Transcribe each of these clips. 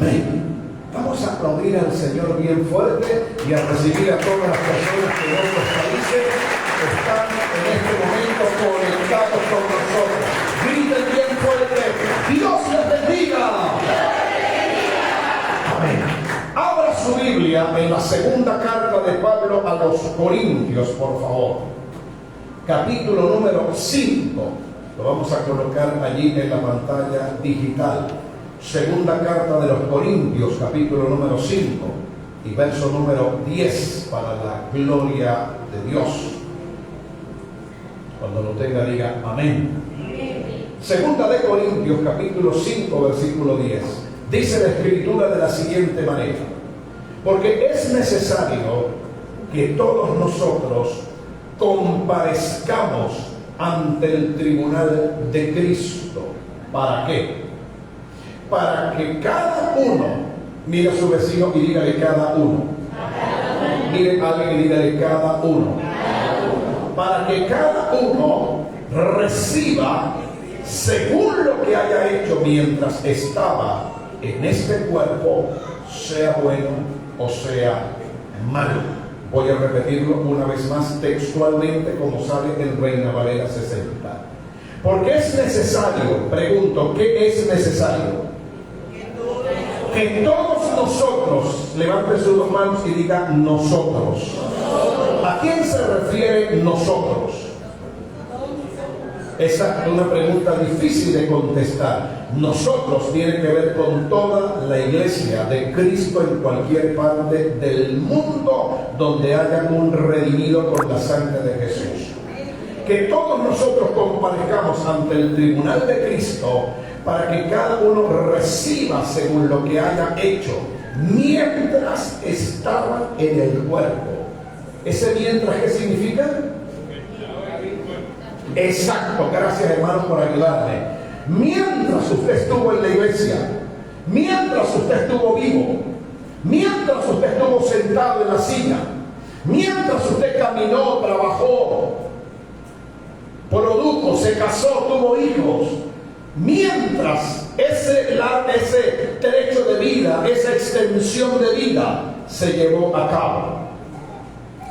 Amén. Vamos a aplaudir al Señor bien fuerte y a recibir a todas las personas que en otros países están en este momento conectados con nosotros. Griten bien fuerte: ¡Dios les bendiga! Amén. Abra su Biblia en la segunda carta de Pablo a los Corintios, por favor. Capítulo número 5. Lo vamos a colocar allí en la pantalla digital. Segunda carta de los Corintios, capítulo número 5 y verso número 10, para la gloria de Dios. Cuando lo tenga, diga amén. Segunda de Corintios, capítulo 5, versículo 10. Dice la Escritura de la siguiente manera: porque es necesario que todos nosotros comparezcamos ante el tribunal de Cristo. ¿Para qué? Para que cada uno, mire a su vecino y dígale cada uno. Mire a alguien y dígale cada uno. Para que cada uno reciba según lo que haya hecho mientras estaba en este cuerpo, sea bueno o sea malo. Voy a repetirlo una vez más textualmente, como sale en Reina Valera 60. Porque es necesario, pregunto, ¿qué es necesario? Que todos nosotros, levanten sus dos manos y digan nosotros. ¿A quién se refiere nosotros? Esa es una pregunta difícil de contestar. Nosotros tiene que ver con toda la iglesia de Cristo en cualquier parte del mundo donde haya un redimido con la sangre de Jesús. Que todos nosotros comparezcamos ante el tribunal de Cristo para que cada uno reciba según lo que haya hecho mientras estaba en el cuerpo. ¿Ese mientras qué significa? Exacto, gracias hermanos por ayudarme. Mientras usted estuvo en la iglesia, mientras usted estuvo vivo, mientras usted estuvo sentado en la silla, mientras usted caminó, trabajó, produjo, se casó, tuvo hijos, mientras ese trecho de vida, esa extensión de vida se llevó a cabo,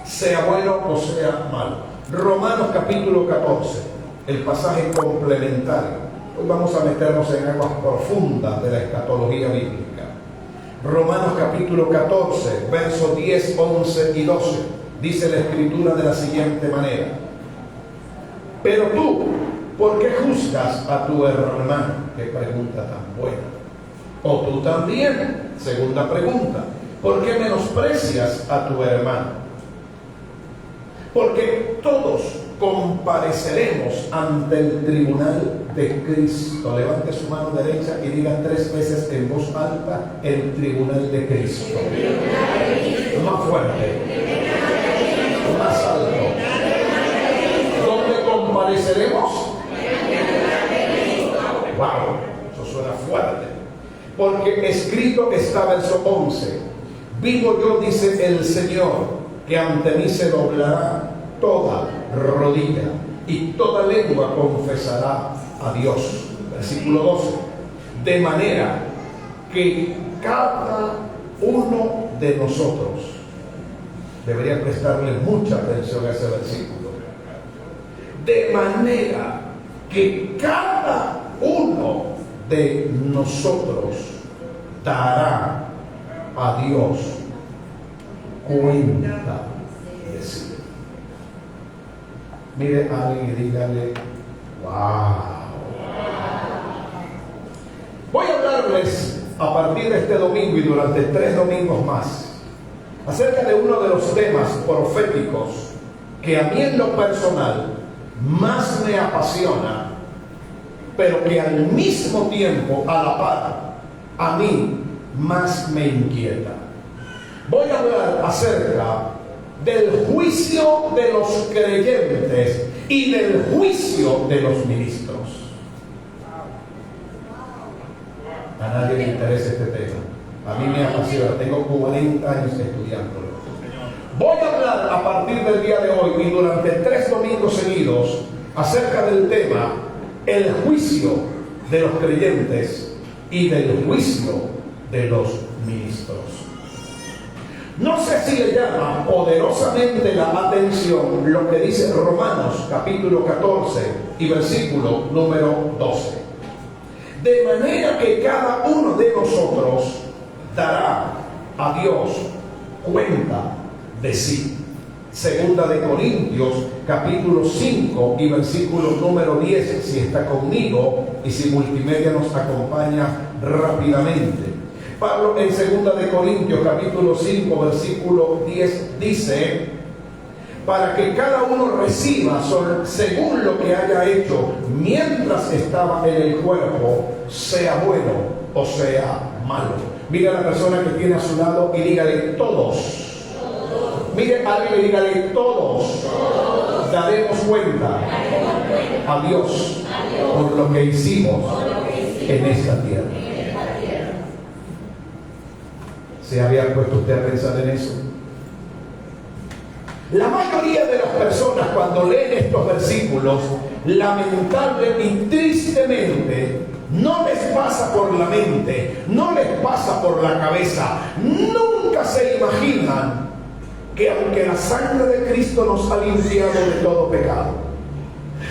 sea bueno o sea malo. Romanos capítulo 14, el pasaje complementario. Hoy vamos a meternos en aguas profundas de la escatología bíblica. Romanos capítulo 14, versos 10, 11 y 12. Dice la Escritura de la siguiente manera: pero tú, ¿por qué juzgas a tu hermano? Qué pregunta tan buena. O tú también, segunda pregunta, ¿por qué menosprecias a tu hermano? Porque todos compareceremos ante el tribunal de Cristo. Levante su mano derecha y diga 3 veces en voz alta: el tribunal de Cristo. Más fuerte, más alto. ¿Dónde compareceremos? Wow, eso suena fuerte. Porque escrito está, verso 11: vivo yo, dice el Señor, que ante mí se doblará toda rodilla y toda lengua confesará a Dios. Versículo 12: de manera que cada uno de nosotros debería prestarle mucha atención a ese versículo. De manera que cada uno de nosotros dará a Dios cuenta de sí. Mire a alguien y dígale: wow. Voy a hablarles a partir de este domingo y durante 3 domingos más acerca de uno de los temas proféticos que a mí en lo personal más me apasiona, pero que al mismo tiempo, a la par, a mí más me inquieta. Voy a hablar acerca del juicio de los creyentes y del juicio de los ministros. A nadie le interesa este tema. A mí me apasiona. Tengo 40 años estudiándolo. Voy a hablar a partir del día de hoy y durante 3 domingos seguidos acerca del tema: el juicio de los creyentes y del juicio de los ministros. No sé si le llama poderosamente la atención lo que dice Romanos capítulo 14 y versículo número 12. De manera que cada uno de nosotros dará a Dios cuenta de sí. Segunda de Corintios capítulo 5 y versículo número 10, si está conmigo y si multimedia nos acompaña rápidamente. Pablo en segunda de Corintios capítulo 5 versículo 10 dice: para que cada uno reciba según lo que haya hecho mientras estaba en el cuerpo, sea bueno o sea malo. Mira a la persona que tiene a su lado y dígale: todos. Mire a alguien y dígale: todos daremos cuenta a Dios por lo que hicimos en esta tierra. ¿Se había puesto usted a pensar en eso? La mayoría de las personas, cuando leen estos versículos, lamentable y tristemente, no les pasa por la mente, no les pasa por la cabeza, nunca se imaginan que aunque la sangre de Cristo nos ha limpiado de todo pecado,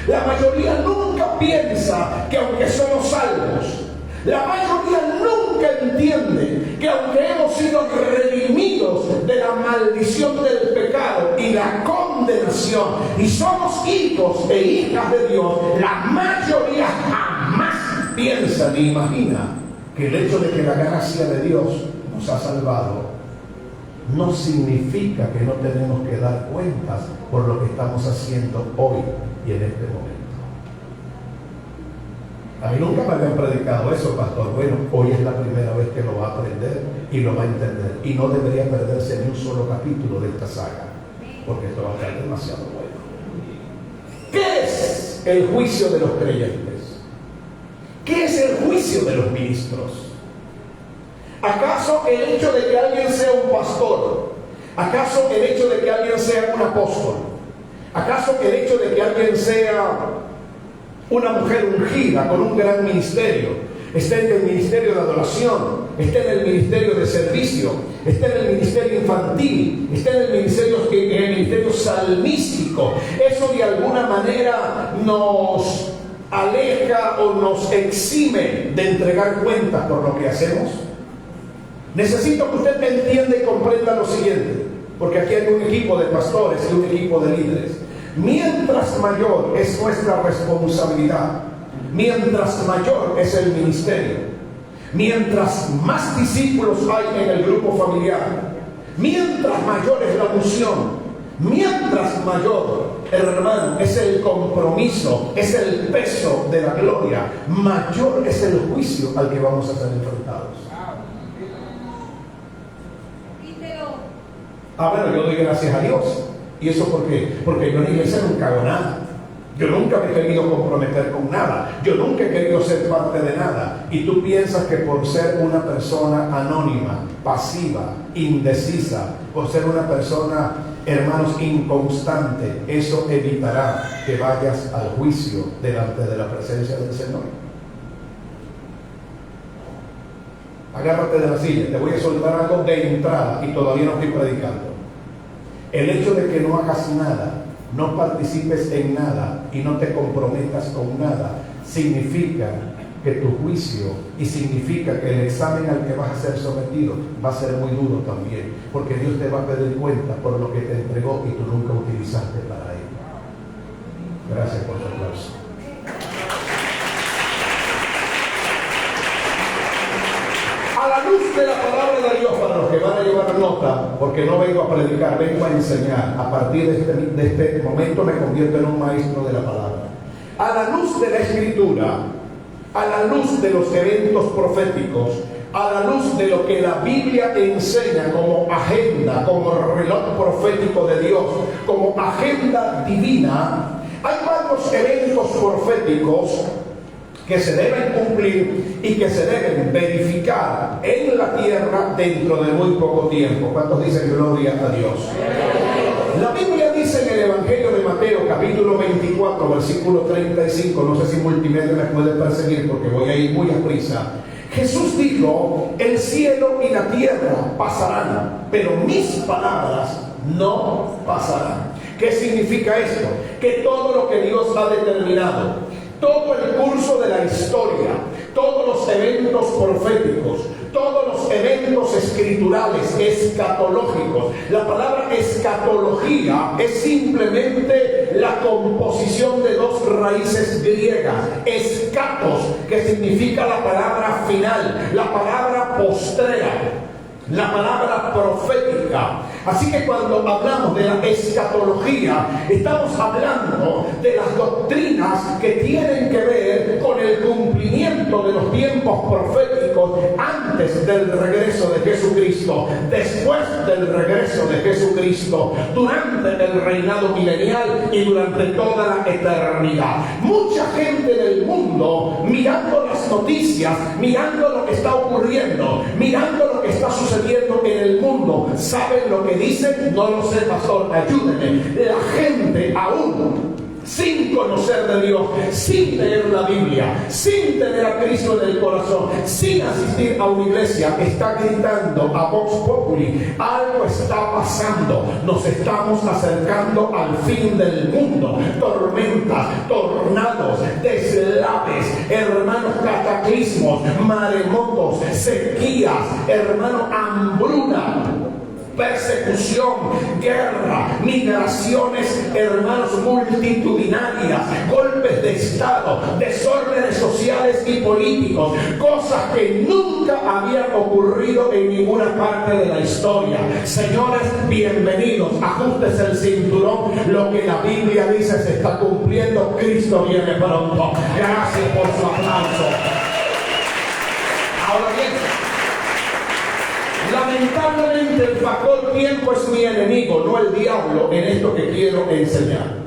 la mayoría nunca piensa que aunque somos salvos, la mayoría nunca entiende que aunque hemos sido redimidos de la maldición del pecado y la condenación y somos hijos e hijas de Dios, la mayoría jamás piensa ni imagina que el hecho de que la gracia de Dios nos ha salvado no significa que no tenemos que dar cuentas por lo que estamos haciendo hoy y en este momento. A mí nunca me habían predicado eso, pastor. Bueno, hoy es la primera vez que lo va a aprender y lo va a entender. Y no debería perderse ni un solo capítulo de esta saga, porque esto va a estar demasiado bueno. ¿Qué es el juicio de los creyentes? ¿Qué es el juicio de los ministros? ¿Acaso el hecho de que alguien sea un pastor? ¿Acaso el hecho de que alguien sea un apóstol? ¿Acaso el hecho de que alguien sea una mujer ungida con un gran ministerio, esté en el ministerio de adoración, esté en el ministerio de servicio, esté en el ministerio infantil, esté en el ministerio salmístico, eso de alguna manera nos aleja o nos exime de entregar cuentas por lo que hacemos? Necesito que usted me entienda y comprenda lo siguiente, porque aquí hay un equipo de pastores y un equipo de líderes. Mientras mayor es nuestra responsabilidad, mientras mayor es el ministerio, mientras más discípulos hay en el grupo familiar, mientras mayor es la unción, mientras mayor, hermano, es el compromiso, es el peso de la gloria, mayor es el juicio al que vamos a ser enfrentados. Bueno, yo doy gracias a Dios. ¿Y eso por qué? Porque yo en la iglesia nunca hago nada. Yo nunca me he querido comprometer con nada. Yo nunca he querido ser parte de nada. Y tú piensas que por ser una persona anónima, pasiva, indecisa, por ser una persona, hermanos, inconstante, eso evitará que vayas al juicio delante de la presencia del Señor. Agárrate de la silla, te voy a soltar algo de entrada y todavía no estoy predicando. El hecho de que no hagas nada, no participes en nada y no te comprometas con nada, significa que tu juicio y significa que el examen al que vas a ser sometido va a ser muy duro también, porque Dios te va a pedir cuenta por lo que te entregó y tú nunca utilizaste para Él. Gracias por su aplauso. A la luz de la palabra de Dios, para los que van a llevar nota, porque no vengo a predicar, vengo a enseñar. A partir de este momento me convierto en un maestro de la palabra. A la luz de la Escritura, a la luz de los eventos proféticos, a la luz de lo que la Biblia enseña como agenda, como reloj profético de Dios, como agenda divina, hay varios eventos proféticos que se deben cumplir y que se deben verificar en la tierra dentro de muy poco tiempo. ¿Cuántos dicen gloria a Dios? La Biblia dice en el Evangelio de Mateo, capítulo 24, versículo 35, no sé si multimedia me puede perseguir porque voy a ir muy a prisa, Jesús dijo, el cielo y la tierra pasarán, pero mis palabras no pasarán. ¿Qué significa esto? Que todo lo que Dios ha determinado, todo el curso de la historia, todos los eventos proféticos, todos los eventos escriturales, escatológicos. La palabra escatología es simplemente la composición de dos raíces griegas. Escatos, que significa la palabra final, la palabra postrera, la palabra profética. Así que cuando hablamos de la escatología, estamos hablando de las doctrinas que tienen que ver con el cumplimiento de los tiempos proféticos antes del regreso de Jesucristo, después del regreso de Jesucristo, durante el reinado milenial y durante toda la eternidad. Mucha gente del mundo, mirando las noticias, mirando lo que está ocurriendo, mirando lo que está sucediendo en el mundo, saben lo que dicen. No lo sé, pastor, ayúdenme. La gente aún sin conocer de Dios, sin leer la Biblia, sin tener a Cristo en el corazón, sin asistir a una iglesia, está gritando a Vox Populi: algo está pasando, nos estamos acercando al fin del mundo. Tormentas, tornados, deslaves, hermanos, cataclismos, maremotos, sequías, hermano, hambruna, persecución, guerra, migraciones, hermanos, multitudinarias, golpes de estado, desórdenes sociales y políticos, cosas que nunca habían ocurrido en ninguna parte de la historia. Señores, bienvenidos, ajústese el cinturón, lo que la Biblia dice se está cumpliendo, Cristo viene pronto. Gracias por su aplauso. Ahora bien, lamentablemente el factor tiempo es mi enemigo, no el diablo, en esto que quiero enseñar.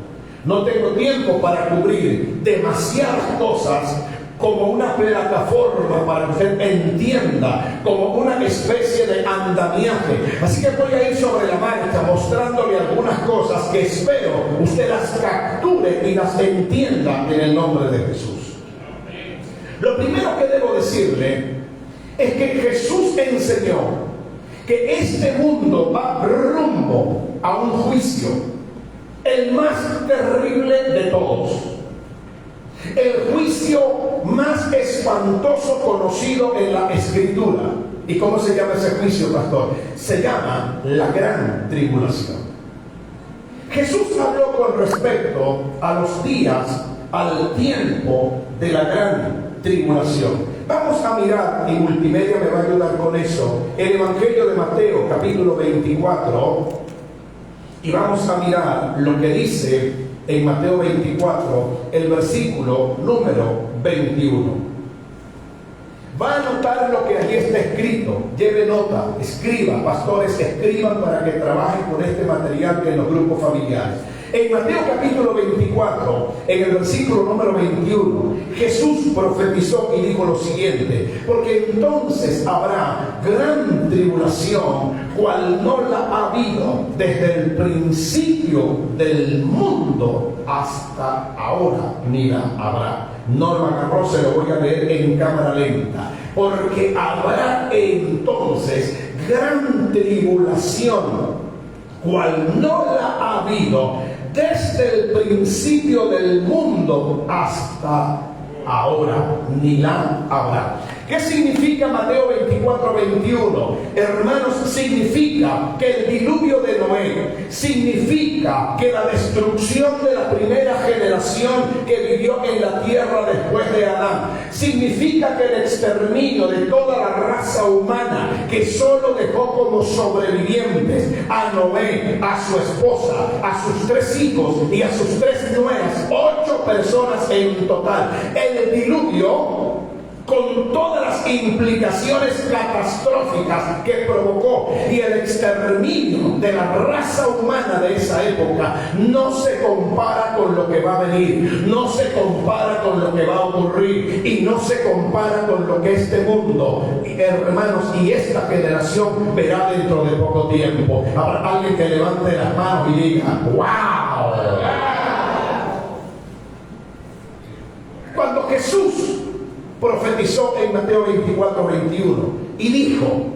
No tengo tiempo para cubrir demasiadas cosas como una plataforma para que usted entienda, como una especie de andamiaje. Así que voy a ir sobre la marcha mostrándole algunas cosas que espero usted las capture y las entienda en el nombre de Jesús. Lo primero que debo decirle es que Jesús enseñó que este mundo va rumbo a un juicio, el más terrible de todos, el juicio más espantoso conocido en la Escritura. ¿Y cómo se llama ese juicio, pastor? Se llama la gran tribulación. Jesús habló con respecto a los días, al tiempo de la gran tribulación. Vamos a mirar, y Multimedia me va a ayudar con eso, el Evangelio de Mateo, capítulo 24, y vamos a mirar lo que dice en Mateo 24, el versículo número 21. Va a anotar lo que allí está escrito, lleve nota, escriba, pastores, escriban para que trabajen con este material en los grupos familiares. En Mateo capítulo 24, en el versículo número 21, Jesús profetizó y dijo lo siguiente: porque entonces habrá gran tribulación, cual no la ha habido desde el principio del mundo hasta ahora, ni la habrá. No lo agarró, se lo voy a leer en cámara lenta. Porque habrá entonces gran tribulación, cual no la ha habido desde el principio del mundo hasta ahora, ni la habrá. ¿Qué significa Mateo 24, 21? Hermanos, significa que el diluvio de Noé, significa que la destrucción de la primera generación que vivió en la tierra después de Adán, significa que el exterminio de toda la raza humana, que solo dejó como sobrevivientes a Noé, a su esposa, a sus 3 hijos y a sus 3 nueras, 8 personas en total. El diluvio, con todas las implicaciones catastróficas que provocó y el exterminio de la raza humana de esa época, no se compara con lo que va a venir, no se compara con lo que va a ocurrir y no se compara con lo que este mundo, hermanos, y esta generación verá dentro de poco tiempo. Habrá alguien que levante las manos y diga: ¡wow! Cuando Jesús profetizó en Mateo 24:21 y dijo: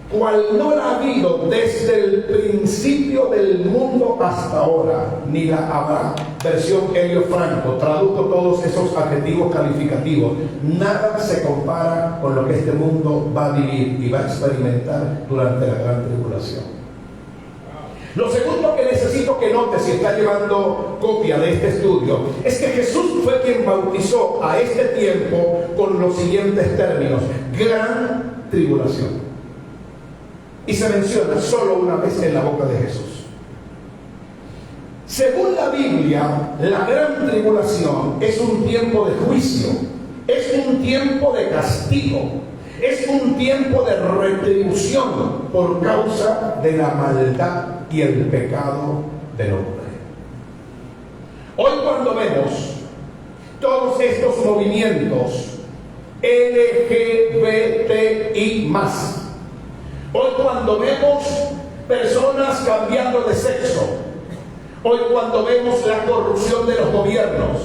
cual no la ha habido desde el principio del mundo hasta ahora, ni la habrá. Versión Helio Franco, traduzco todos esos adjetivos calificativos. Nada se compara con lo que este mundo va a vivir y va a experimentar durante la gran tribulación. Lo segundo que necesito que note, si está llevando copia de este estudio, es que Jesús fue quien bautizó a este tiempo con los siguientes términos: gran tribulación. Y se menciona solo una vez en la boca de Jesús. Según la Biblia, la gran tribulación es un tiempo de juicio, es un tiempo de castigo, es un tiempo de retribución por causa de la maldad y el pecado del hombre. Hoy, cuando vemos todos estos movimientos LGBTI+, hoy cuando vemos personas cambiando de sexo, hoy cuando vemos la corrupción de los gobiernos,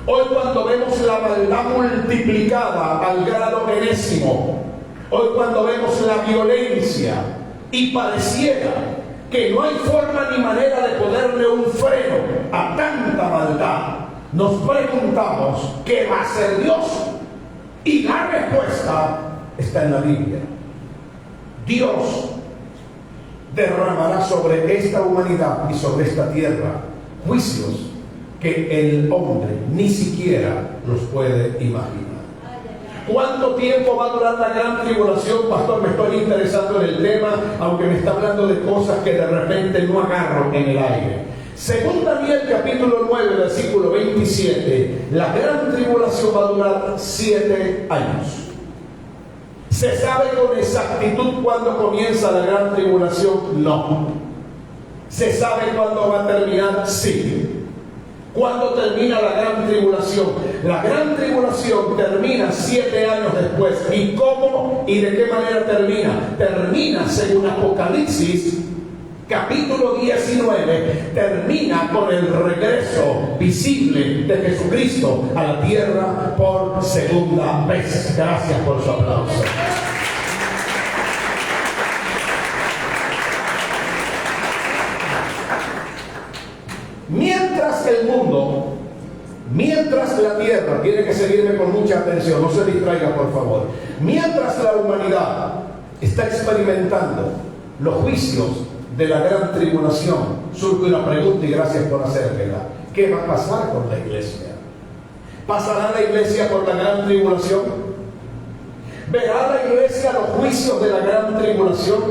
hoy cuando vemos la maldad multiplicada al grado enésimo, hoy cuando vemos la violencia, y pareciera que no hay forma ni manera de ponerle un freno a tanta maldad, nos preguntamos: ¿qué va a hacer Dios? Y la respuesta está en la Biblia. Dios derramará sobre esta humanidad y sobre esta tierra juicios que el hombre ni siquiera los puede imaginar. ¿Cuánto tiempo va a durar la gran tribulación? Pastor, me estoy interesando en el tema, aunque me está hablando de cosas que de repente no agarro en el aire. Según Daniel capítulo 9, versículo 27, la gran tribulación va a durar 7 años. ¿Se sabe con exactitud cuándo comienza la gran tribulación? No. ¿Se sabe cuándo va a terminar? Sí. ¿Cuándo termina la gran tribulación? La gran tribulación termina 7 años después. ¿Y cómo y de qué manera termina? Termina, según Apocalipsis capítulo 19, termina con el regreso visible de Jesucristo a la tierra por segunda vez. Gracias por su aplauso. Mientras el mundo, mientras la tierra, tiene que seguirme con mucha atención, no se distraiga por favor, mientras la humanidad está experimentando los juicios de la gran tribulación, surge una pregunta, y gracias por hacérmela: ¿qué va a pasar con la iglesia? ¿Pasará la iglesia por la gran tribulación? ¿Verá la iglesia los juicios de la gran tribulación?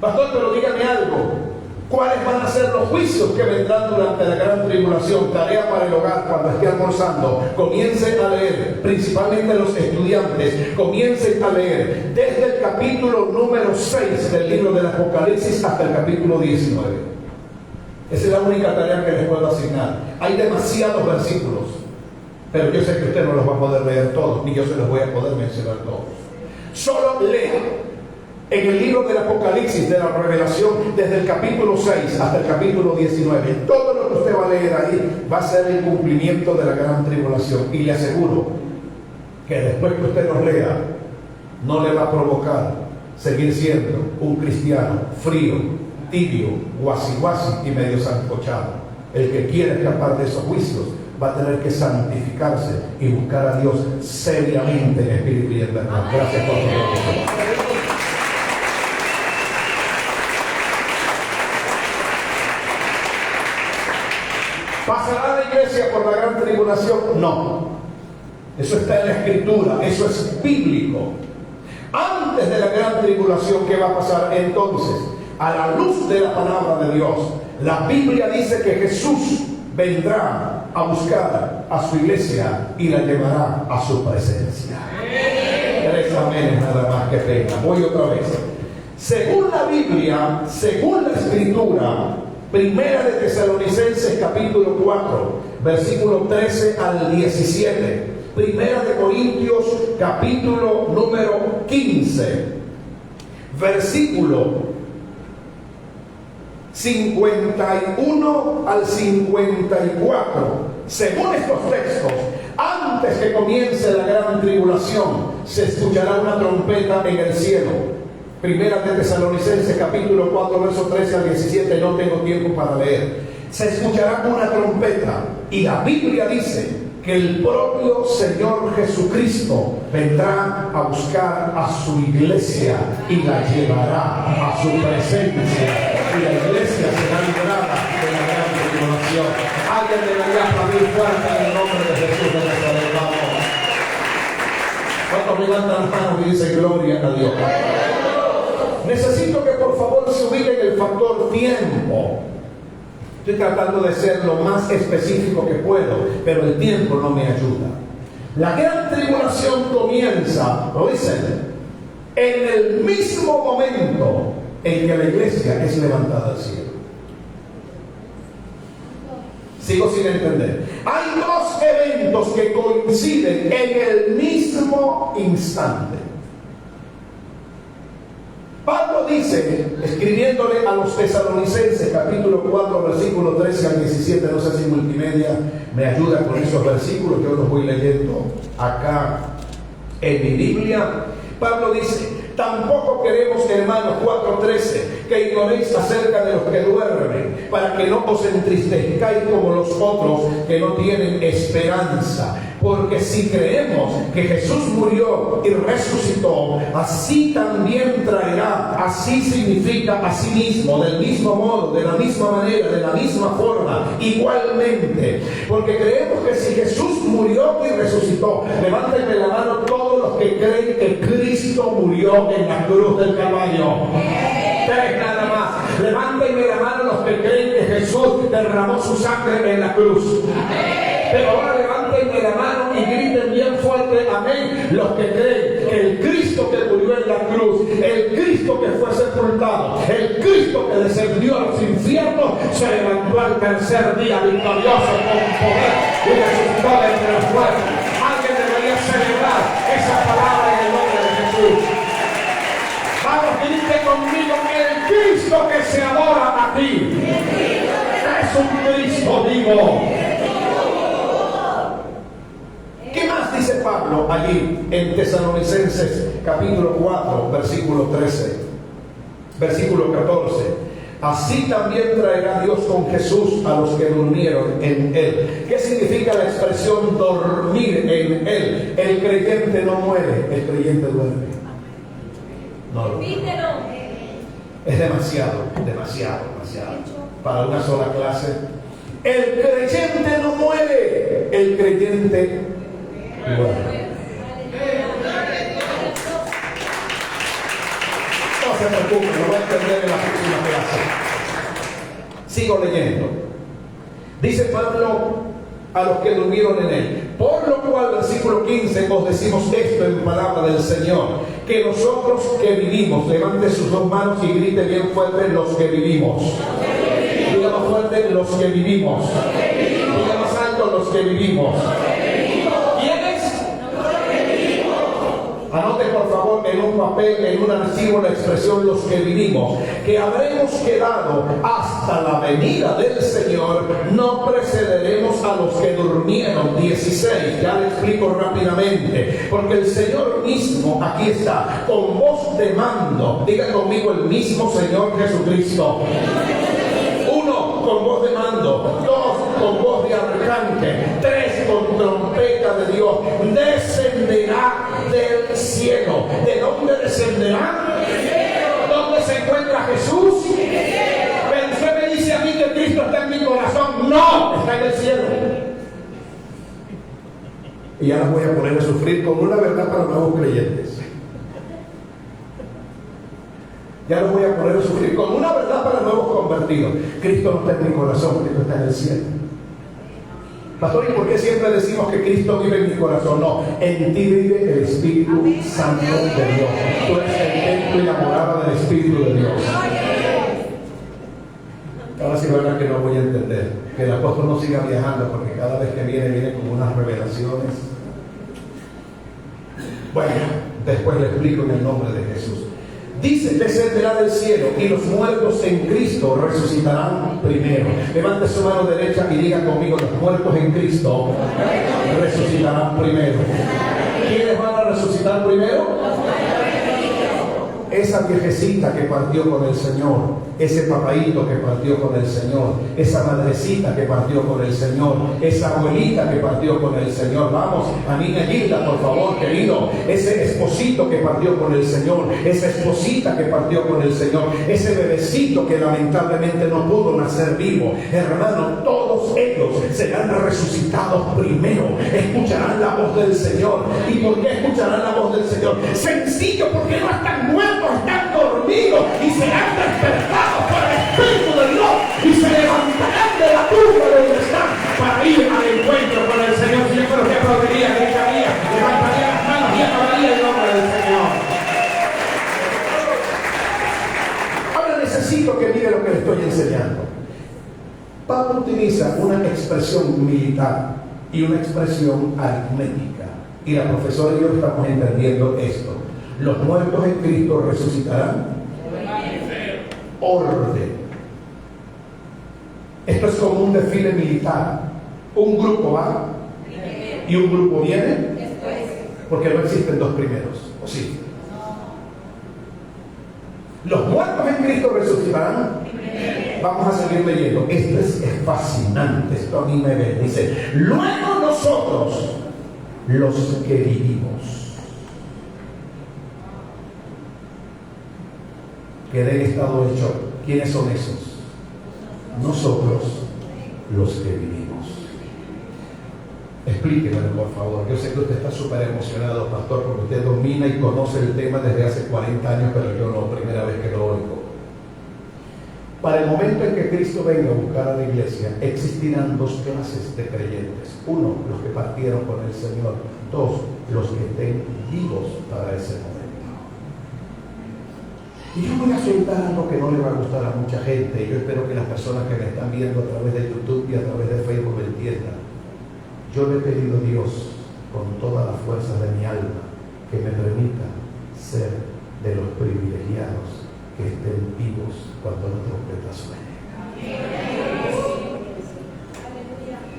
Pastor, pero dígame algo: ¿cuáles van a ser los juicios que vendrán durante la gran tribulación? Tarea para el hogar: cuando esté almorzando, comiencen a leer, principalmente los estudiantes, comiencen a leer desde el capítulo número 6 del libro del Apocalipsis hasta el capítulo 19. Esa es la única tarea que les puedo asignar. Hay demasiados versículos, pero yo sé que usted no los va a poder leer todos, ni yo se los voy a poder mencionar todos. Solo lea en el libro del Apocalipsis, de la Revelación, desde el capítulo 6 hasta el capítulo 19. Todo lo que usted va a leer ahí va a ser el cumplimiento de la gran tribulación. Y le aseguro que después que usted los lea, no le va a provocar seguir siendo un cristiano frío, tibio, guasi y medio sancochado. El que quiera escapar de esos juicios va a tener que santificarse y buscar a Dios seriamente en espíritu y en verdad. Gracias por todo. ¿Pasará la iglesia por la gran tribulación? No. Eso está en la Escritura, eso es bíblico. Antes de la gran tribulación, ¿qué va a pasar entonces? A la luz de la palabra de Dios, la Biblia dice que Jesús vendrá a buscar a su iglesia y la llevará a su presencia. 3 amenes nada más que tenga. Voy otra vez. Según la Biblia, según la Escritura, Primera de Tesalonicenses capítulo 4, versículo 13 al 17. Primera de Corintios capítulo número 15, versículo 51 al 54. Según estos textos, Antes que comience la gran tribulación, se escuchará una trompeta en el cielo. Primera de Tesalonicenses, capítulo 4, versos 13 al 17. No tengo tiempo para leer. Se escuchará una trompeta, y la Biblia dice que el propio Señor Jesucristo vendrá a buscar a su iglesia y la llevará a su presencia, y la iglesia será librada de la gran tribulación. Alguien debería aplaudir fuerte en el nombre de Jesús de Nazaret. Vamos. ¿Cuántos levantan las manos y dicen gloria a Dios? Necesito que por favor se ubiquen el factor tiempo. Estoy tratando de ser lo más específico que puedo, pero el tiempo no me ayuda. La gran tribulación comienza, lo dicen, en el mismo momento en que la iglesia es levantada al cielo. Sigo sin entender. Hay dos eventos que coinciden en el mismo instante. Pablo dice, escribiéndole a los tesalonicenses, capítulo 4, versículo 13 al 17, no sé si multimedia me ayuda con esos versículos, yo los voy leyendo acá en mi Biblia. Pablo dice: tampoco queremos, hermanos, 4:13, que ignoréis acerca de los que duermen, para que no os entristezcáis como los otros que no tienen esperanza. Porque si creemos que Jesús murió y resucitó, así también traerá, así significa así mismo, del mismo modo, de la misma manera, de la misma forma, igualmente. Porque creemos que si Jesús murió y resucitó, levántenme la mano todos los que creen que Cristo murió en la cruz del Calvario. Tres nada más. Levántenme la mano los que creen que Jesús derramó su sangre en la cruz. Pero ahora levántenme la mano y griten bien fuerte amén los que creen que el Cristo que murió en la cruz, el Cristo que fue sepultado, el Cristo que descendió a los infiernos, se levantó al tercer día victorioso con poder y resucitó de entre los muertos. Alguien debería celebrar esa palabra en el nombre de Jesús. Vamos, grite conmigo: el Cristo que se adora a ti es un Cristo vivo. ¿Qué más dice Pablo allí en Tesalonicenses capítulo 4, versículo 13, versículo 14? Así también traerá Dios con Jesús a los que durmieron en Él. ¿Qué significa la expresión dormir en Él? El creyente no muere, el creyente duerme. No lo muere. Es demasiado para una sola clase. El creyente no muere, el creyente duerme. No se preocupen, lo voy a entender en la próxima clase. Sigo leyendo. Dice Pablo a los que durmieron en Él: por lo cual, versículo 15, os decimos esto en palabra del Señor, que nosotros que vivimos, levante sus dos manos y grite bien fuerte: los que vivimos. Diga más fuerte: los que vivimos. Diga más alto: los que vivimos. ¿Quiénes? Anote por favor en un papel, en un archivo, la expresión los que vivimos, que habremos quedado hasta la venida del Señor, no precederemos a los que durmieron. 16, ya le explico rápidamente, porque el Señor mismo, aquí está, con voz de mando, diga conmigo: el mismo Señor Jesucristo. 1, con voz de mando. 2, con voz de arcángel. 3, con trompeta de Dios, descenderá del cielo. ¿De dónde descenderá? ¿Dónde se encuentra Jesús? Pero usted me dice a mí que Cristo está en mi corazón. No, está en el cielo. Y ya las voy a poner a sufrir con una verdad para nuevos creyentes. Ya los voy a poner a sufrir con una verdad para nuevos convertidos. Cristo no está en mi corazón, Cristo está en el cielo. Pastor, ¿y por qué siempre decimos que Cristo vive en mi corazón? No, en ti vive el Espíritu Santo de Dios. Tú eres el templo y la morada del Espíritu de Dios. Ahora sí, verdad que no voy a entender. Que el apóstol no siga viajando, porque cada vez que viene con unas revelaciones. Bueno, después le explico en el nombre de Jesús. Dice: descenderá del cielo, y los muertos en Cristo resucitarán primero. Levante su mano derecha y diga conmigo: los muertos en Cristo resucitarán primero. ¿Quiénes van a resucitar primero? Esa viejecita que partió con el Señor, ese papaíto que partió con el Señor, esa madrecita que partió con el Señor, esa abuelita que partió con el Señor. Vamos, a niña Gilda, por favor, querido. Ese esposito que partió con el Señor, esa esposita que partió con el Señor, ese bebecito que lamentablemente no pudo nacer vivo. Hermano, todos ellos serán resucitados primero. Escucharán la voz del Señor. ¿Y por qué escucharán la voz del Señor? Sencillo, porque no están muertos, están dormidos y serán despertados por el Espíritu de Dios y se levantarán de la tumba donde están para ir al encuentro con el Señor. Si yo creo que aplaudiría, gritaría, levantaría las manos y acabaría el nombre del Señor. Ahora necesito que mire lo que le estoy enseñando. Pablo utiliza una expresión militar y una expresión aritmética, y la profesora y yo estamos entendiendo esto. Los muertos en Cristo resucitarán. Orden. Esto es como un desfile militar. Un grupo va y un grupo viene, porque no existen dos primeros, ¿o sí? Los muertos en Cristo resucitarán. Vamos a seguir leyendo. Esto es fascinante. Esto a mí me ve. Dice: luego nosotros, los que vivimos, quedé en estado de shock. ¿Quiénes son esos? Nosotros, los que vivimos. Explíquemelo, por favor. Yo sé que usted está súper emocionado, pastor, porque usted domina y conoce el tema desde hace 40 años, pero yo no, primera vez que lo oigo. Para el momento en que Cristo venga a buscar a la iglesia, existirán dos clases de creyentes. Uno, los que partieron con el Señor. Dos, los que estén vivos para ese momento. Y yo voy a soltar algo que no le va a gustar a mucha gente. Y yo espero que las personas que me están viendo a través de YouTube y a través de Facebook me entiendan. Yo le he pedido a Dios con todas las fuerzas de mi alma que me permita ser de los privilegiados que estén vivos cuando la trompeta suene.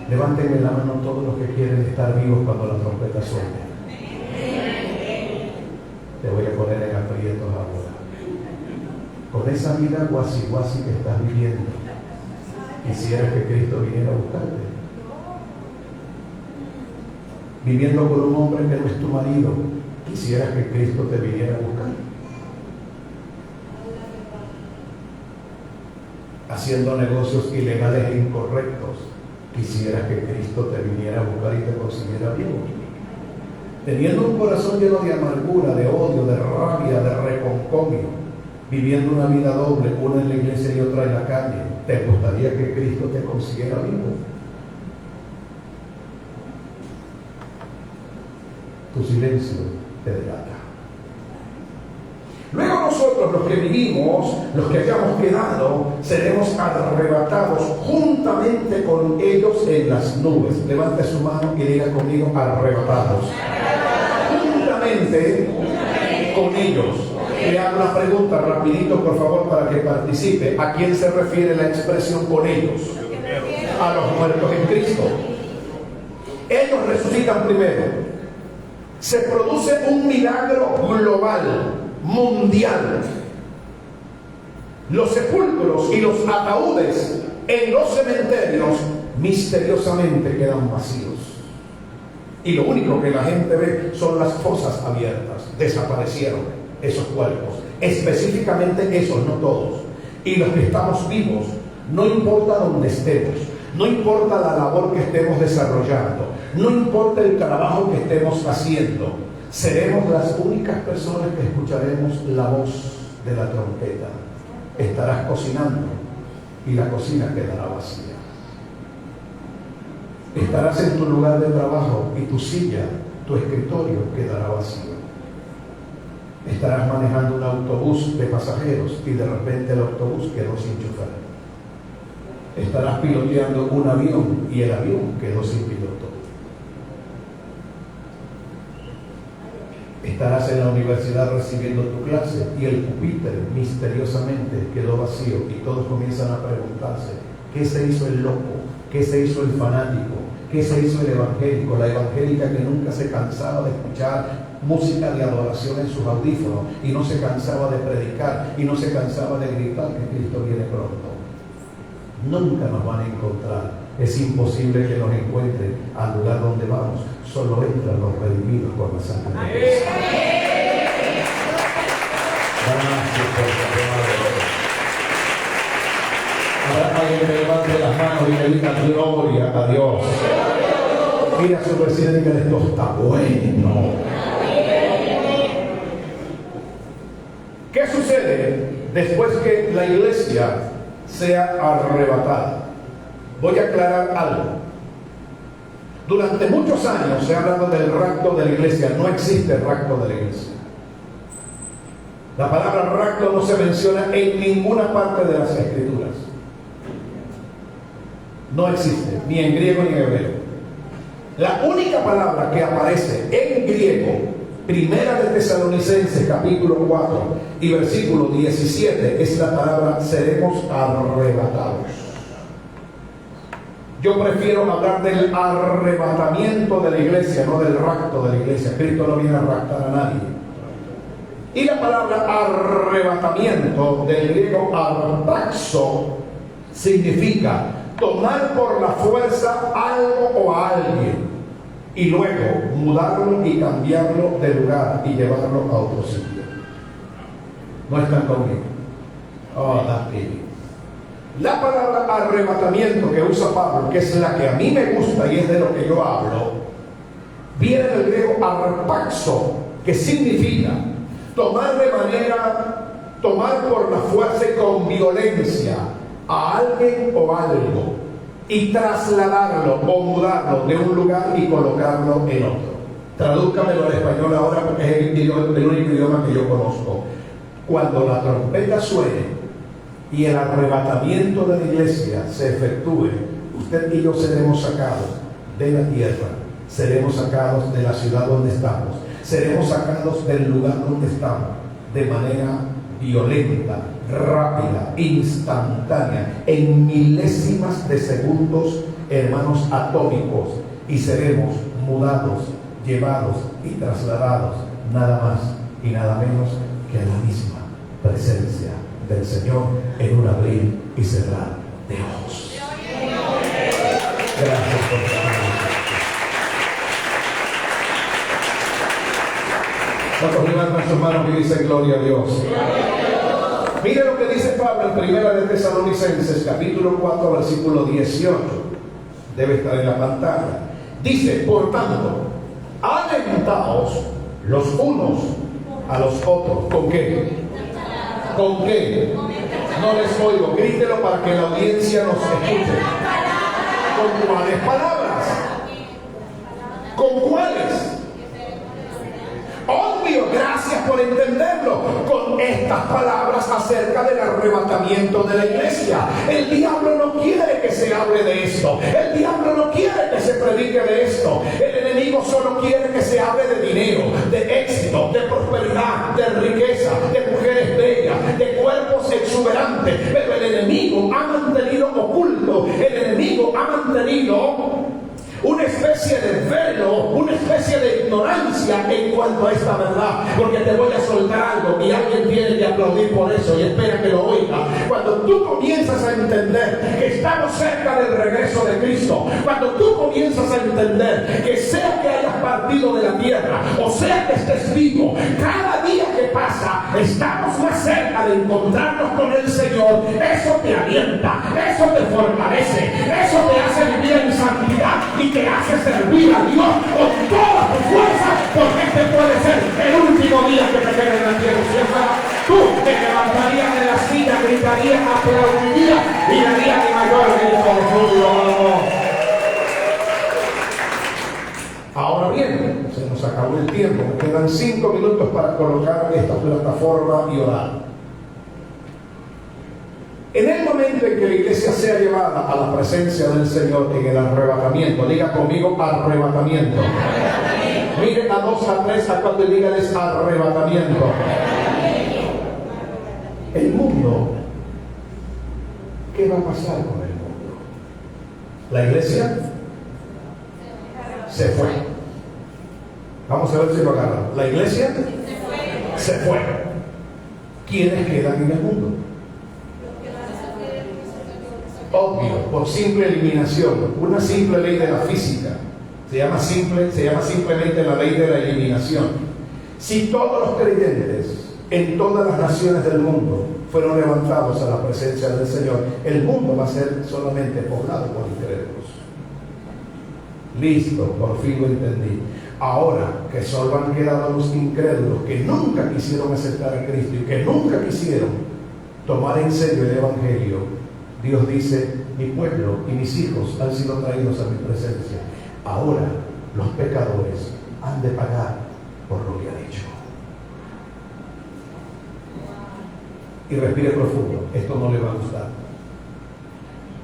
Levántenme la mano todos los que quieren estar vivos cuando la trompeta suene. Te voy a poner en aprietos ahora. Con esa vida guasi que estás viviendo, quisieras que Cristo viniera a buscarte. Viviendo con un hombre que no es tu marido, quisieras que Cristo te viniera a buscar. Haciendo negocios ilegales e incorrectos, quisieras que Cristo te viniera a buscar y te consiguiera vivo. Teniendo un corazón lleno de amargura, de odio, de rabia, de reconcomio, viviendo una vida doble, una en la iglesia y otra en la calle, ¿te gustaría que Cristo te consiguiera vivo? Tu silencio te delata. Luego nosotros, los que vivimos, los que hayamos quedado, seremos arrebatados juntamente con ellos en las nubes. Levante su mano y diga conmigo: arrebatados. Juntamente con ellos. Le hago una pregunta rapidito, por favor, para que participe. ¿A quién se refiere la expresión con ellos? A los muertos en Cristo. Ellos resucitan primero. Se produce un milagro global, mundial. Los sepulcros y los ataúdes en los cementerios misteriosamente quedan vacíos. Y lo único que la gente ve son las fosas abiertas. Desaparecieron esos cuerpos, específicamente esos, no todos. Y los que estamos vivos, no importa dónde estemos, no importa la labor que estemos desarrollando, no importa el trabajo que estemos haciendo, seremos las únicas personas que escucharemos la voz de la trompeta. Estarás cocinando y la cocina quedará vacía. Estarás en tu lugar de trabajo y tu silla, tu escritorio quedará vacío. Estarás manejando un autobús de pasajeros y de repente el autobús quedó sin chofer. Estarás piloteando un avión y el avión quedó sin piloto. Estarás en la universidad recibiendo tu clase y el pupitre misteriosamente quedó vacío y todos comienzan a preguntarse: ¿qué se hizo el loco? ¿Qué se hizo el fanático? ¿Qué se hizo el evangélico? La evangélica que nunca se cansaba de escuchar música de adoración en sus audífonos y no se cansaba de predicar y no se cansaba de gritar que Cristo viene pronto. Nunca nos van a encontrar. Es imposible que nos encuentren al lugar donde vamos. Solo entran los redimidos por la sangre de Cristo. Gracias por su palabra. Ahora alguien me levante las manos y me diga gloria a Dios. Mira a su vecino y diga, esto está bueno. ¿Qué sucede después que la iglesia sea arrebatada? Voy a aclarar algo. Durante muchos años se ha hablado del rapto de la iglesia. No existe el rapto de la iglesia. La palabra rapto no se menciona en ninguna parte de las escrituras. No existe, ni en griego ni en hebreo. La única palabra que aparece en griego, Primera de Tesalonicenses capítulo 4 y versículo 17, es la palabra seremos arrebatados. Yo prefiero hablar del arrebatamiento de la iglesia, no del rapto de la iglesia. Cristo no viene a raptar a nadie. Y la palabra arrebatamiento, del griego artaxo, significa tomar por la fuerza algo o a alguien y luego mudarlo y cambiarlo de lugar y llevarlo a otro sitio. ¿No están conmigo? Oh, that's it. La palabra arrebatamiento que usa Pablo, que es la que a mí me gusta y es de lo que yo hablo, viene del griego arpaxo, que significa tomar por la fuerza y con violencia a alguien o algo y trasladarlo o mudarlo de un lugar y colocarlo en otro. Tradúzcamelo al español ahora porque es el único idioma que yo conozco. Cuando la trompeta suene y el arrebatamiento de la iglesia se efectúe, usted y yo seremos sacados de la tierra, seremos sacados de la ciudad donde estamos, seremos sacados del lugar donde estamos de manera violenta, rápida, instantánea, en milésimas de segundos, hermanos, atómicos, y seremos mudados, llevados y trasladados nada más y nada menos que a la misma presencia del Señor en un abrir y cerrar de ojos. Gracias por ¿cuántos levantan sus manos y dicen gloria a Dios? Mire lo que dice Pablo en Primera de Tesalonicenses capítulo 4 versículo 18. Debe estar en la pantalla. Dice, por tanto, alentaos los unos a los otros. ¿Con qué? ¿Con qué? No les oigo. Grítelo para que la audiencia nos escuche. ¿Con cuáles palabras? ¿Con cuáles? Obvio, gracias por entenderlo. Con estas palabras acerca del arrebatamiento de la iglesia. El diablo no quiere que se hable de esto. El diablo no quiere que se predique de esto. El enemigo solo quiere que se hable de dinero, de éxito, de prosperidad, de riqueza, de mujeres bellas, de cuerpos exuberantes. Pero el enemigo ha mantenido oculto, el enemigo ha mantenido una especie de velo, una especie de ignorancia en cuanto a esta verdad. Porque te voy a soltar algo y alguien tiene que aplaudir por eso y espera que lo oiga. Cuando tú comienzas a entender que estamos cerca del regreso de Cristo, cuando tú comienzas a entender que sea que hayas partido de la tierra o sea que estés vivo, cada día que pasa estamos más cerca de encontrarnos con el Señor. Eso te alienta, eso te fortalece, eso te hace vivir en santidad y te hace servir a Dios con toda tu fuerza, porque este puede ser el último día que te quede en la tierra. Si fuera tú, te levantarías de la silla, gritarías, aplaudirías y darías el mayor grito de júbilo. Ahora bien, se nos acabó el tiempo, me quedan 5 minutos para colocar esta plataforma y orar. En el momento en que la iglesia sea llevada a la presencia del Señor en el arrebatamiento, diga conmigo arrebatamiento. Mire a 2, a 3, a 4 y dígales arrebatamiento. El mundo, ¿qué va a pasar con el mundo? La iglesia se fue. Vamos a ver si lo agarran. La iglesia se fue. ¿Quiénes quedan en el mundo? Obvio, por simple eliminación, una simple ley de la física. Se llama simplemente la ley de la eliminación. Si todos los creyentes en todas las naciones del mundo fueron levantados a la presencia del Señor, el mundo va a ser solamente poblado por incrédulos. Listo, por fin lo entendí. Ahora que solo han quedado los incrédulos que nunca quisieron aceptar a Cristo y que nunca quisieron tomar en serio el Evangelio, Dios dice: mi pueblo y mis hijos han sido traídos a mi presencia. Ahora los pecadores han de pagar por lo que han hecho. Y respire profundo, esto no le va a gustar.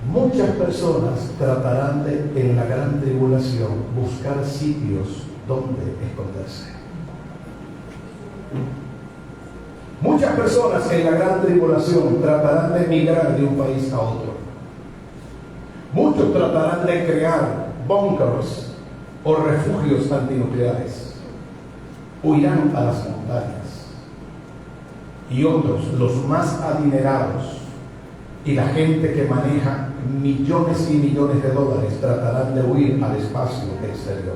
Muchas personas tratarán de, en la gran tribulación, buscar sitios donde esconderse. Muchas personas en la gran tribulación tratarán de emigrar de un país a otro. Muchos tratarán de crear búnkers o refugios antinucleares. Huirán a las montañas. Y otros, los más adinerados y la gente que maneja millones y millones de dólares, tratarán de huir al espacio exterior.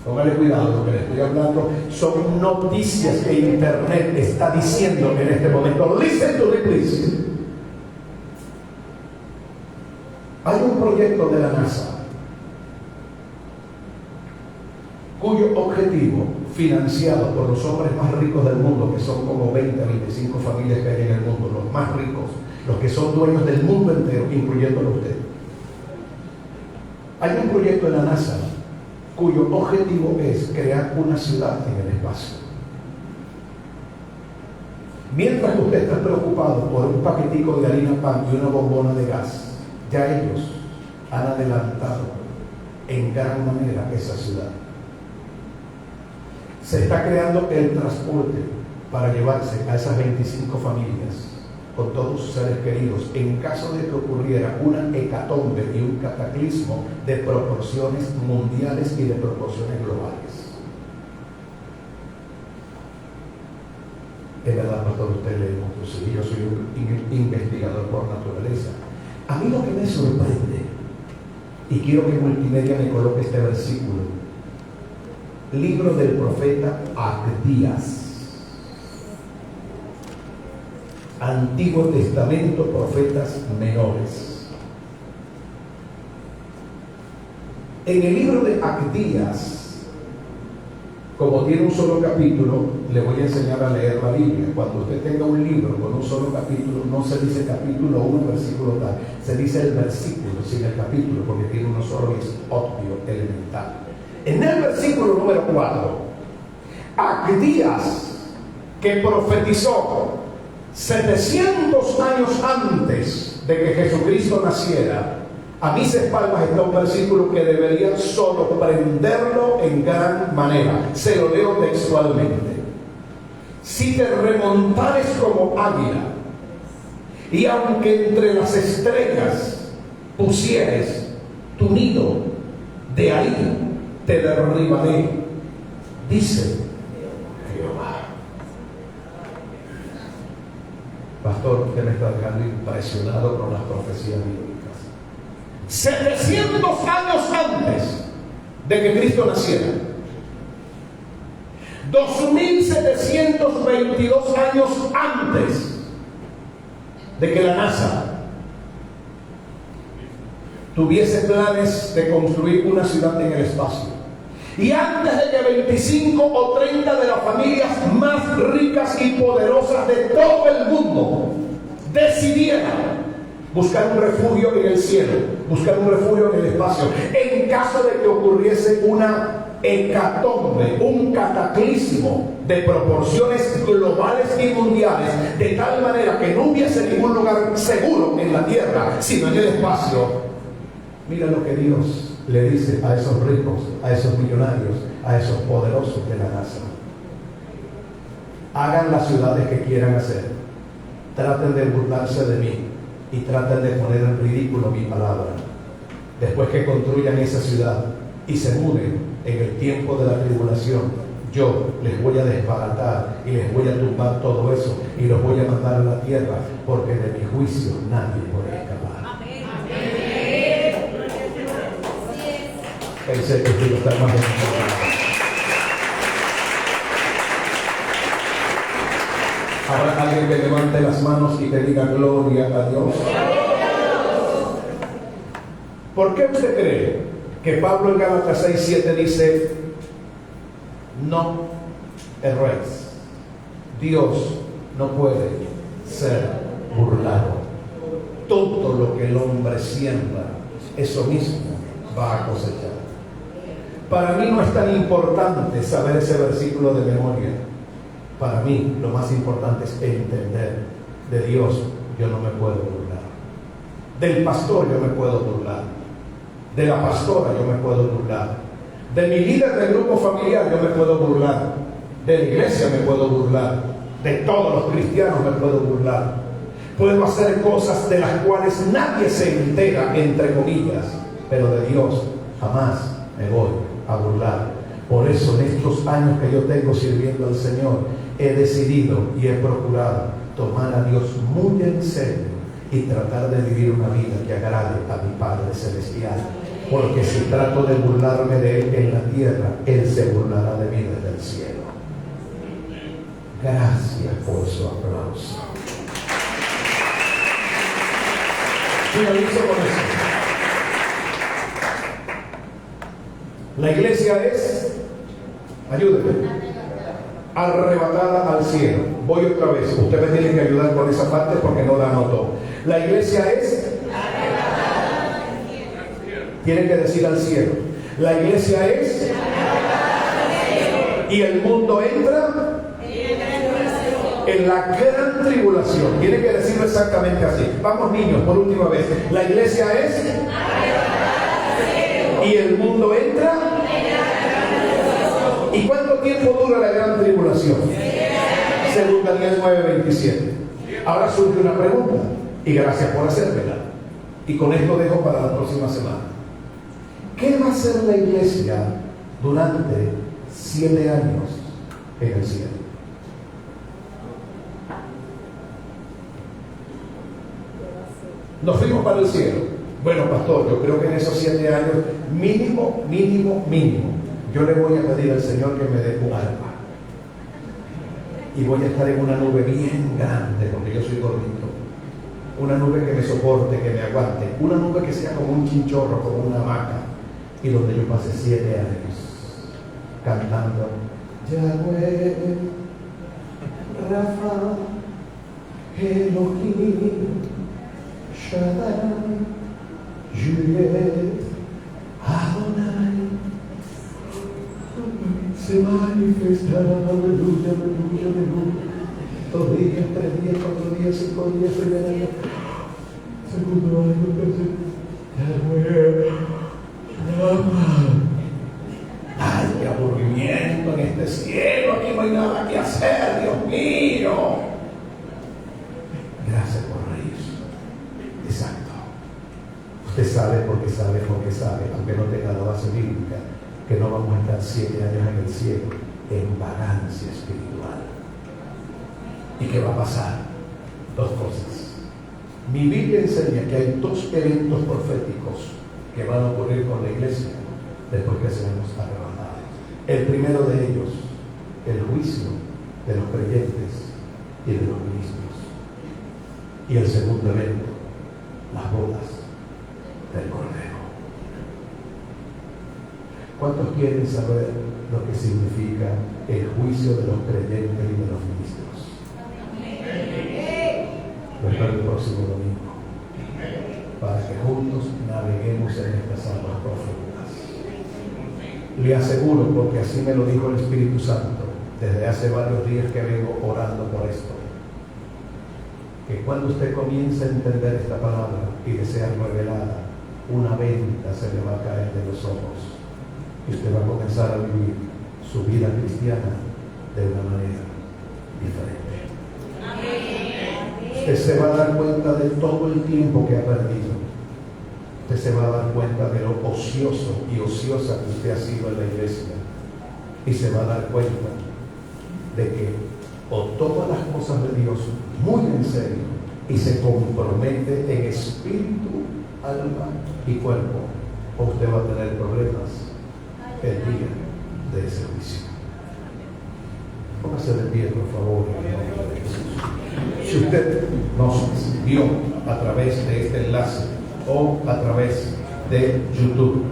Póngale cuidado, lo que le estoy hablando son noticias que Internet está diciendo en este momento. Listen to me, please. Hay un proyecto de la NASA cuyo objetivo, financiado por los hombres más ricos del mundo, que son como 20 a 25 familias que hay en el mundo, los más ricos, los que son dueños del mundo entero, incluyéndolo usted. Hay un proyecto de la NASA cuyo objetivo es crear una ciudad en el espacio. Mientras usted está preocupado por un paquetico de harina pan y una bombona de gas, ya ellos han adelantado en gran manera esa ciudad. Se está creando el transporte para llevarse a esas 25 familias con todos sus seres queridos en caso de que ocurriera una hecatombe y un cataclismo de proporciones mundiales y de proporciones globales. Es verdad, pastor, usted lee mucho. Sí, yo soy un investigador por naturaleza. A mí lo que me sorprende, y quiero que Multimedia me coloque este versículo, libro del profeta Abdías, Antiguo Testamento, profetas menores. En el libro de Abdías, como tiene un solo capítulo, le voy a enseñar a leer la Biblia. Cuando usted tenga un libro con un solo capítulo, no se dice capítulo 1, versículo tal, se dice el versículo sin el capítulo, porque tiene uno solo y es obvio, elemental. En el versículo número 4, Abdías, que profetizó 700 años antes de que Jesucristo naciera, a mis espaldas está un versículo que debería sorprenderlo en gran manera. Se lo leo textualmente. Si te remontares como águila, y aunque entre las estrellas pusieres tu nido, de ahí te derribaré, dice Jehová. Pastor, usted me está dejando impresionado con las profecías bíblicas. 700 años antes de que Cristo naciera, 2722 años antes de que la NASA tuviese planes de construir una ciudad en el espacio, y antes de que 25 o 30 de las familias más ricas y poderosas de todo el mundo decidieran buscar un refugio en el cielo, buscar un refugio en el espacio, en caso de que ocurriese una hecatombe, un cataclismo de proporciones globales y mundiales, de tal manera que no hubiese ningún lugar seguro en la tierra, sino en el espacio. Mira lo que Dios le dice a esos ricos, a esos millonarios, a esos poderosos de la NASA: hagan las ciudades que quieran hacer, traten de burlarse de mí y traten de poner en ridículo mi palabra. después que construyan esa ciudad y se muden en el tiempo de la tribulación, yo les voy a desbaratar y les voy a tumbar todo eso y los voy a mandar a la tierra, porque de mi juicio nadie puede escapar. Pensé que quiero estar más enfocado. Habrá alguien que levante las manos y te diga gloria a Dios. ¿Por qué usted cree que Pablo en Gálatas 6:7 dice: no erréis? Dios no puede ser burlado. Todo lo que el hombre siembra, eso mismo va a cosechar. Para mí no es tan importante saber ese versículo de memoria. Para mí lo más importante es entender: de Dios yo no me puedo burlar, del pastor yo me puedo burlar, de la pastora yo me puedo burlar, de mi líder del grupo familiar yo me puedo burlar, de la iglesia me puedo burlar, de todos los cristianos me puedo burlar. Puedo hacer cosas de las cuales nadie se entera, entre comillas, pero de Dios jamás me voy a burlar. Por eso en estos años que yo tengo sirviendo al Señor, he decidido y he procurado tomar a Dios muy en serio y tratar de vivir una vida que agrade a mi Padre Celestial. Porque si trato de burlarme de Él en la tierra, Él se burlará de mí desde el cielo. Gracias por su aplauso. Finalizo con eso. La iglesia es, ayúdenme, arrebatada al cielo. Voy otra vez. Ustedes tienen que ayudar con esa parte porque no la anotó. La iglesia es arrebatada al cielo. Tienen que decir al cielo. La iglesia es arrebatada al cielo. Y el mundo entra en la gran tribulación. Tienen que decirlo exactamente así. Vamos, niños, por última vez. La iglesia es arrebatada al cielo. Y el mundo entra. ¿Y cuánto tiempo dura la gran tribulación? Según Daniel 9:27. Ahora surge una pregunta, y gracias por hacérmela. Y con esto dejo para la próxima semana. ¿Qué va a hacer la iglesia durante 7 años en el cielo? Nos fuimos para el cielo. Bueno, pastor, yo creo que en esos 7 años, mínimo, yo le voy a pedir al Señor que me dé un alma. Y voy a estar en una nube bien grande, porque yo soy gordito. Una nube que me soporte, que me aguante. Una nube que sea como un chinchorro, como una hamaca. Y donde yo pase 7 años cantando Yahweh, Rafa, Elohim, Shaddai, Juliet, Adonai. Se manifestará, aleluya, aleluya, aleluya. 2 días, 3 días, 4 días, 5 días, primer año, segundo año, tercer año. Ay, qué aburrimiento en este cielo, aquí no hay nada que hacer, Dios mío. Gracias por reír. Exacto. Usted sabe porque sabe, aunque no tenga la base bíblica, que no vamos a estar 7 años en el cielo en vagancia espiritual. ¿Y qué va a pasar? 2 cosas. Mi Biblia enseña que hay 2 eventos proféticos que van a ocurrir con la iglesia después que seamos arrebatados. El primero de ellos, el juicio de los creyentes y de los ministros. Y el segundo evento, las bodas del Cordero. ¿Cuántos quieren saber lo que significa el juicio de los creyentes y de los ministros? Lo espero el próximo domingo, para que juntos naveguemos en estas aguas profundas. Le aseguro, porque así me lo dijo el Espíritu Santo, desde hace varios días que vengo orando por esto, que cuando usted comience a entender esta palabra y de ser revelada, una venda se le va a caer de los ojos. Y usted va a comenzar a vivir su vida cristiana de una manera diferente. Usted se va a dar cuenta de todo el tiempo que ha perdido. usted se va a dar cuenta de lo ocioso y ociosa que usted ha sido en la iglesia. Y se va a dar cuenta de que o toma las cosas de Dios muy en serio y se compromete en espíritu, alma y cuerpo, o usted va a tener problemas el día de ese juicio. Póngase de pie, por favor, en el nombre de Jesús. Si usted nos vio a través de este enlace o a través de YouTube,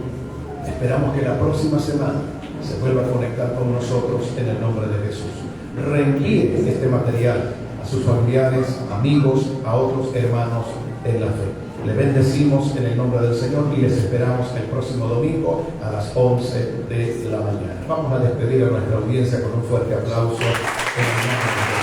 esperamos que la próxima semana se vuelva a conectar con nosotros en el nombre de Jesús. Reenvíe este material a sus familiares, amigos, a otros hermanos en la fe. Le bendecimos en el nombre del Señor y les esperamos el próximo domingo a las 11 de la mañana. Vamos a despedir a nuestra audiencia con un fuerte aplauso en el nombre de Jesús.